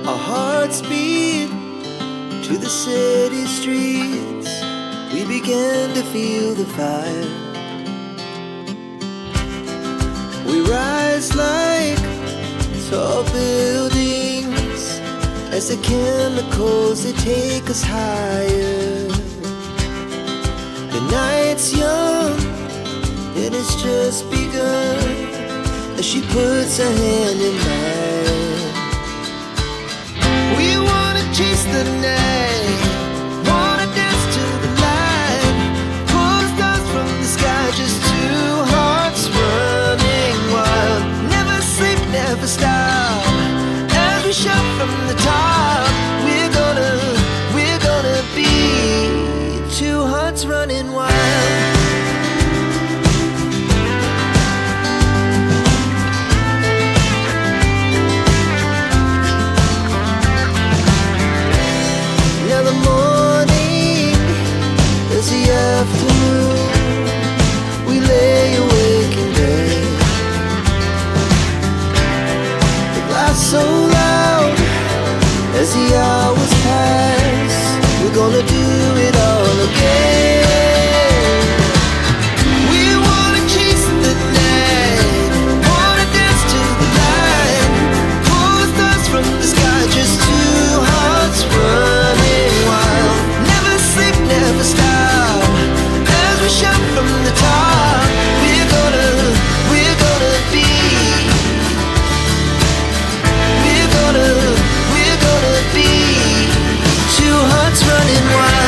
Our hearts beat to the city streets. We began to feel the fire. We rise like tall buildings as the chemicals, they take us higher. The night's young and it's just begun as she puts her hand in mine. We wanna chase the night, wanna dance to the light, pull stars from the sky, just two hearts running wild. Never sleep, never stop, as we shout from the top. We're gonna be two hearts running wild. Afternoon, we lay awake in bed. The laughs so loud as the hours pass. We're gonna do it all again. We wanna chase the night, wanna dance to the light, pull stars from the sky, just two hearts running wild. Never sleep, never stop, shout from the top. We're gonna be, we're gonna be two hearts running wild.